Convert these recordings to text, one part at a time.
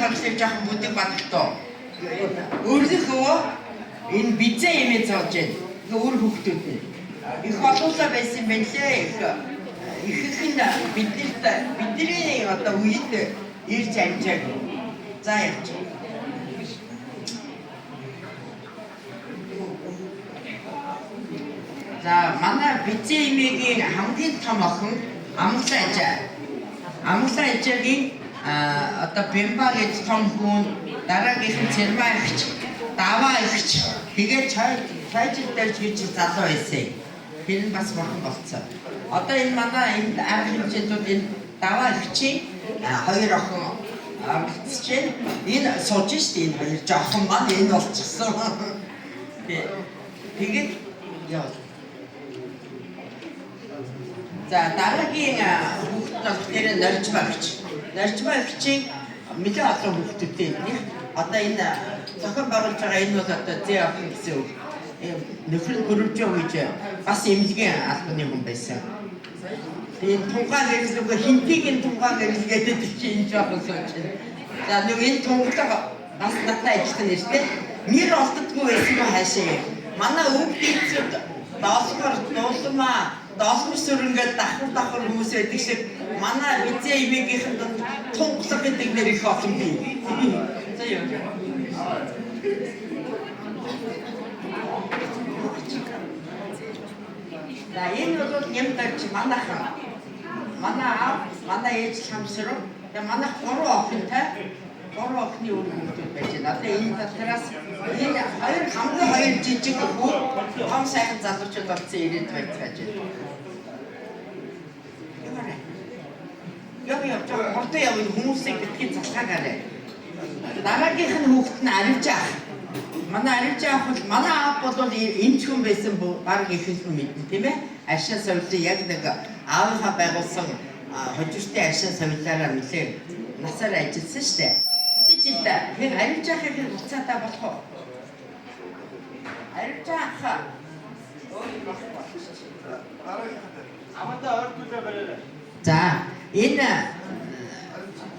харагдаж жоохон бүдэг бадагтаа. Өөрийнхөө энэ бизээ имэж зоож байна. Өөр хүүхдүүд нь. Их олуулаа байсан байна лээ. Их нь бидний одоо үед ирж амжааг. За явж. За манай бизээ имэгийн хамгийн том охин Амглаа ижаагийн одоо Бэмба гэж том хүн дараагийнх нь Цэрмаа ихч Даваа ихч тэгээд цайжил дээр хийж залуу байсан. Тэр нь бас махан болцсон. Одоо энэ манай энэ арга хэмжээнд энэ Даваа ихчийн хоёр охин амлцж байна. Энэ сууж штэ энэ хоёр жоохон маань энэ болчихсон. Тэгээд яа. За дараагийн хүүхэд болохоор Норжмаа ихчийн нэлээд олон хүүхдүүдтэй нэг одоо энэ зохион байгуулж байгаа энэ бол одоо зээ охин гэсэн үг. Нөхөр нь гөрөвжөө гэж бас эмнэлгийн албаны хүн байсан. Энэ тунгаан хэрэглэгээ хинтийн тунгаан хэрэглэгээд чинь энэ жоохон сууж байна. За нэг энэ тунгааг бас надад ажиллах нь шүү дээ. Нэр олддгүй байсан нь хаашаа. Манай өвгдийцүүд доосгоор нуулмаа доосгор сүрэнгээд давхар хүмүүс байдаг шиг манай бизээ имэгийнхэн донд тунгалаг гэдэг нэр их олон бий. За яа. За энэ бол нэмдэж манайхан. Манай ээж хамсруу. Тэгээ манайх 3 охинтой 3 охины үр хүүхдүүд байж байна. Одоо энэ дотроос энэ хамгийн жижиг хүү том сайхан залуучууд болсон ирээд байж байгаа. Яг хурдан явна хүмүүсийг битгий залхаагаарай. Дараагийнх нь хүүхэд нь аривжаах. Манай аривжаах бол манай аав бол эмч хүн байсан баг их хүн мэднэ тийм ээ. Ашаа совлын яг нэг аавынхаа байгуулсан хожиртын ашаа совлаараа нэлээ насаар ажилласан шүү дээ. Жилдээ тэр аривжаахын хугацаатай болох уу? Аривжаах. Аманда ойртуулаа бариалаа. За энэ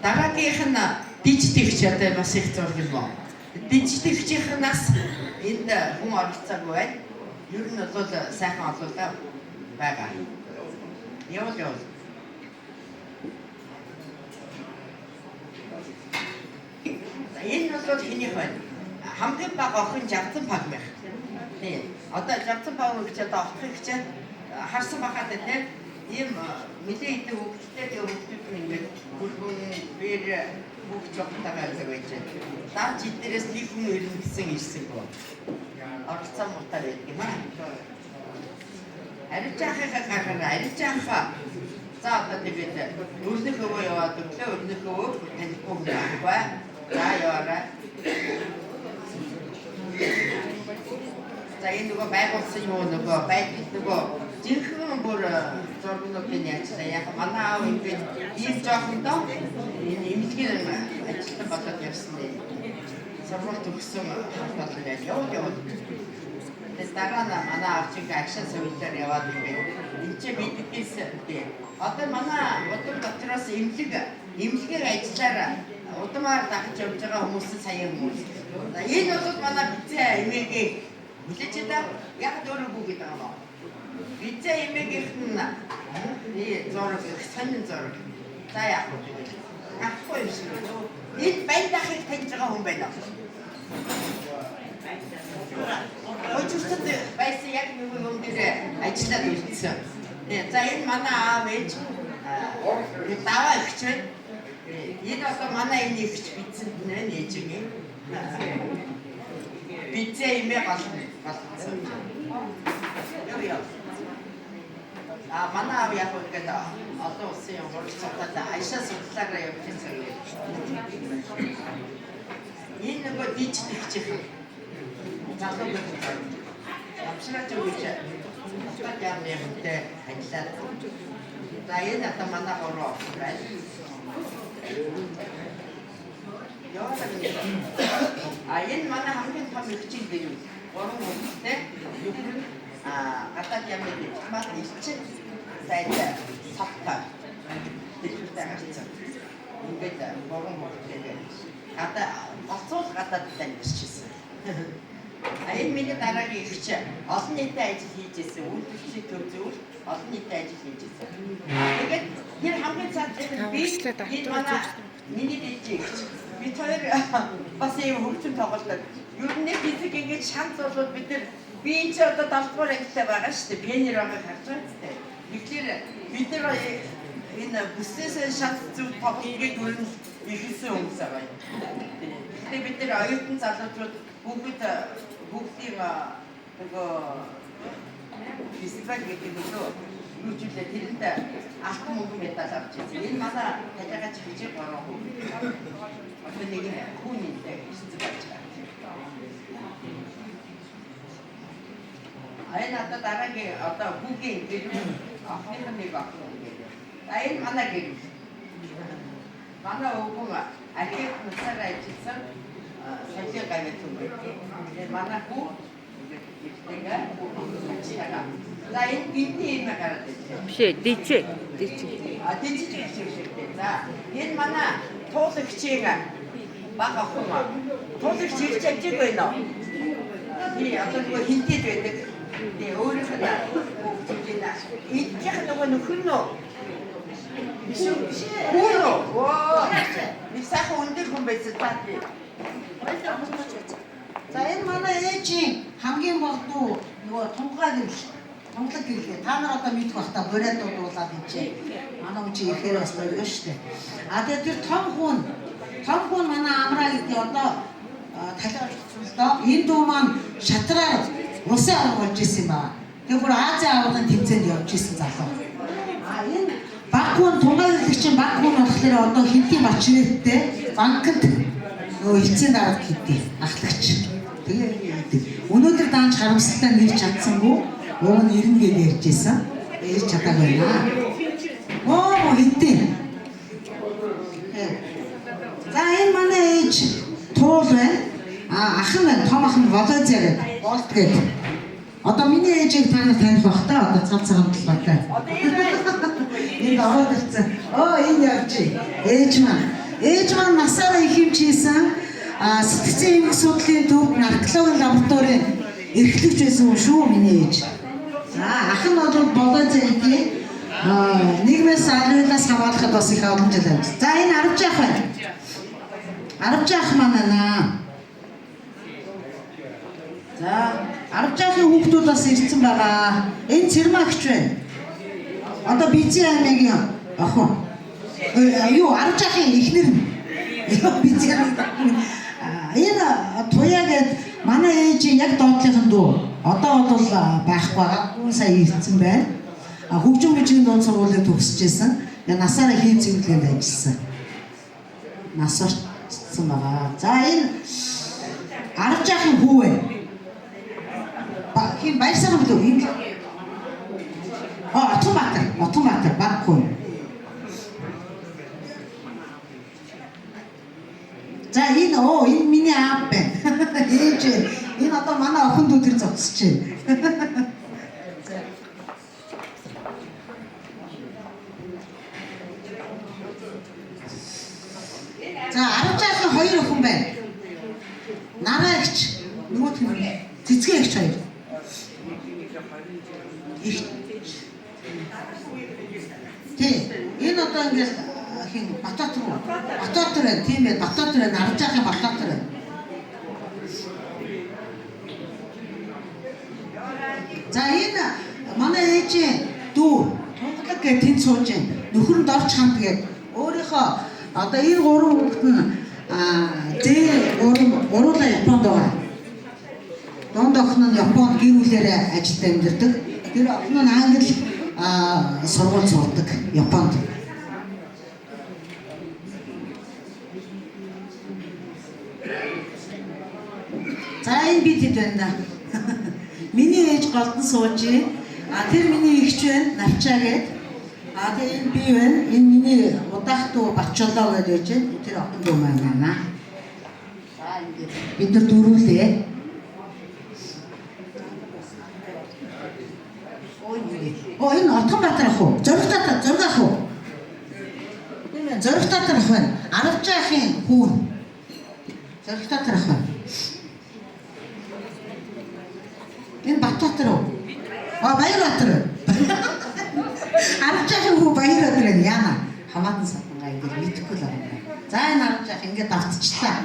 дараагийнх нь дижитэгч одоо бас их зураг юм уу? Дижитэгчийнхнаас энд хүн оролцоогүй байна. Ер нь бол сайхан олуулаа байгаа. Явал. Энэ бол хэнийг байна? Хамгийн бага охин Жавцан Пагмах. Тийм. Одоо Жавцан Пагмах гэж одоо охин гэж харсан бахад тийм ийм мэдээ идэв хөвгтэй хөвгтүүд ингээд бүргэн бэр бүх жогтойгоо байж байна. Даач эднэрээс нэг хүн ирнэ гэсэн ирсэн гоо. Оролцоо муутай байдаг юм аа. Аривжаахаа гаргаарай. Аривжаахаа. За одоо тэгээд өөрнөхөө яваад өглөө өөрнөхөө танихгүй байхгүй. За яваарай. За энэ нөгөө байгуулсан юм нөгөө байдаг нөгөө жинхэнэ бүр зургуудын яачлаа. Яг манай аав ингээд ийм жоохондоо энэ эмнэлгийн ажилтан болоод явсан юм. Сургууль төгссөн хавтал байна. Явал. Тэгээд дараа нь манай аав чинь агшин совлоор яваад ингээд энэ ч бидгээс тийм. Одоо манай бодол дотроос эмнэлгийн ажиллаараа удамаар дахиж явж байгаа хүмүүс сая хүмүүс. Энэ бол манай бизээ имэгийн хүлээж байгаа яг өөрөөгөө гэдэг юм аа. Бизээ имэгийнх нь зураг сонин зураг. За яах вэ? Ахгүй юм шиг. Энэ баяндахыг таньж байгаа хүн байна. Өчигдөр байсан яг нэг юм дээр ажиллаад ирсэн. За энэ манай аав ээж Даваа ихч байна. Энэ одоо манай энэ ихч бицэнд нэ ээжигийн бицээ имээ болсон. Яа. Манай аав яг ингээд олон улсын хурцтай Айшаа судлаараа явж байсан. Энэ нөгөө дижитэгч юм. Залуу байна. Амшраач үгүй. Стат ямнэхтэй ажиллаад. За энэ одоо манай гороо байна. Энэ манай хамгийн том ихчийн дээр юм. Гурван хүүхэдтэй нөхөр нь гадаад ямны дипломат ирчин сайдаа савтаа дэлгэртэй гарцсан. Ингээд гурван хүүхэдтэй гадаа олцуул гадаадтай амьдчихсэн. Энэ миний дараагийн ихч олон нийтэд ажил хийж ирсэн. Үйлдвэрчлийн төв зөвлөлт олон нийтэд ажил хийж ирсэн. Тэгээд тэр хамгийн цаад би энэ манай миний дэжигч бид хоёр бас ийм хөгжим тоглолдог. Ер нь физик ингэж шанс болоод бид нар би энэ ч одоо 7 дугаар ангитай байгаа шүү дээ. Пионер байгааг харж байгаа зү. Тэгэхээр бид нар энэ бүснээс шанс зөв тоглохыг төрн ихсэн хүмүүс байгаа. Тэгээд бид нар оюутан залуучууд бүгдийн нөгөө фестивал гэдэг нь юучлээ тэрэнд алтан мөнгө медаль авч ирсэн. Энэ манай тажаагач хижиг 3 хүн. Одоо нэг хүн нэлээ хэсэг байж байгаа. Энэ одоо дараагийн одоо хүүгийн гэрэл ахны нэг ахны гэдэг. Энэ манай гэрэл. Манай өвгөн архив нутгаар ажилласан сахил гавьт юм. Манай хүү гэдэг ачаага. За энэ бидний юм гараад байна. Биш ээ, дижиг. Дижиг хэрэгтэй. За энэ манай туулагчийг бага хүн. Туулагч ирж явж байна уу? Би одоо нөгөө хинтэд байдаг. Тэгээ өөрөөхөө идэх нөгөө нөхөр нөө. Биш үү? Оо. Би сайхан өндөр хүн байсан таа. За энэ манай ээжийн хамгийн болдуу нөгөө тунгааг юм шүү. Тунгалаг гэлээ. Та нар одоо мэдэх бах та бороо дуулаад ичээ. Манай хүн чи ихээр бас байдаг шүү дээ. А тэгээ тэр том хүн манай амраа гэдэг одоо талиалцуулдаа энэ дүү маань шатраар усын авраг болж исэн юм байна. Тэгээ бүр Азийн аврагын тэмцээнд явж исэн залуу. А энэ баг хүн тунгааллагч чинь баг хүн болохоор одоо хэдийн бачнэттэй банкнд нөгөө эцсийн дараад хийдэг ахлагч. Тэгээ өнөөдөр даанч харамсалтай нэр чадсангүй уг нь ирнэгээд ярьжсэн. Ээж чадаагүй наа. Оо хэдий. За энэ манай ээж туул байна. Ах нь байна. Том ах нь Володя гэдэг. Болт гэдэг. Одоо миний ээжийг та нар таних бах та одоо цав цагаан талбайтай. Энд ороод ирсэн. Оо энэ явж. Ээж маань насаараа их юм хийсэн. Сэтгцэн эмгэг судлалын төвд наркологийн лабораторийн эрхлэгч байсан шүү миний ээж. За ах нь бол Володя гэдэг нийгмээс алуулаас хамгаалахад бас их олон жил амьд. За энэ Арвжаах байна. Арвжаах маань наа. За Арвжаахын хүүхдүүд бас ирсэн байгаа. Энэ Цэрмаагч байна. Одоо Бизийн аймгийн охин. Юу Арвжаахын эхнэр нь. Бизийн энэ туяа гэдэг манай ээжийн яг доотлын дүү. Одоо бол байхгүй байгаа. Сая ирсэн байна. Хөгжим бичгийн дунд сургуулийг төгсөжсэн. Насаараа хийм цэвэрлэгэнд ажилласан. Нас орсон байгаа. За энэ Арвжаахын хүү байна. Хин Баярсаран билүү юм. Отонбаатар баг хүн. За энэ миний аав байна. Ээж энэ одоо манай охин дүү тэр зогсож байна. За Арвжаахын хоёр охин байна. Нараа ихч нөгөө цэцгээ ихч хоёр. Тий. Энэ одоо ингээд хин Батбатар байна. Тийм ээ, Батбатар байна. Арвжаахын Батбатар байна. За энэ манай ээжийн дүү тунгалаг гэж тэнд сууж байна. Нөхөр нь Дорч хамт гэдэг. Өөрийнхөө одоо энэ 3 хүүхэд нь гуруула Японд байгаа. Донд охин нь Японд гэр бүлээрээ ажилд амьдардаг. Тэр охин нь англи сургууль сурдаг Японд. За энэ бид хэд байна да. Миний ээж голдон сууж байна. Тэр миний эгч байна, Навчаа гэдэг. Тэгээ энэ би байна. Энэ миний удаах дүү Бачолоо гэдэг байж байна. Тэр охин дүү маань байна. За ингээд бид нар дөрүүлээ. Энэ Отонбаатар ах уу? Зориг ах уу? Тийм ээ, Зориг Татар ах байна. Арвжаахын хүүн. Зоригтотор ах. Энэ Баттотор уу? Баярбатар. Харж байгаа хүү Баярбатар энэ яана. Хамаатан сатангаа ингээд мэдхгүй л байна. За энэ харж байгаа ингээд давтчихлаа.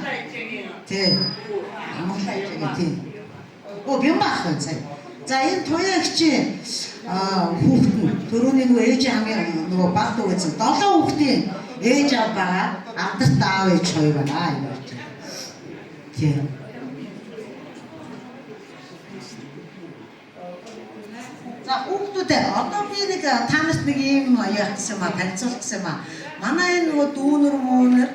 Тий. Амгалаа тий. Бямбах цай. За энэ туяагч хүүхэд нь төрөний нөгөө ээж хамгийн нөгөө баг дүү гэсэн 7 хүүхдийн ээж аав байгаа. Амдарт аав ээж хоёр байна юм байна. Тий. За хүүхдүүдээ одоо би нэг танаас нэг юм яах гэсэн юм танилцуулах гэсэн юм. Манай энэ нөгөө дүүнэр мөөнөр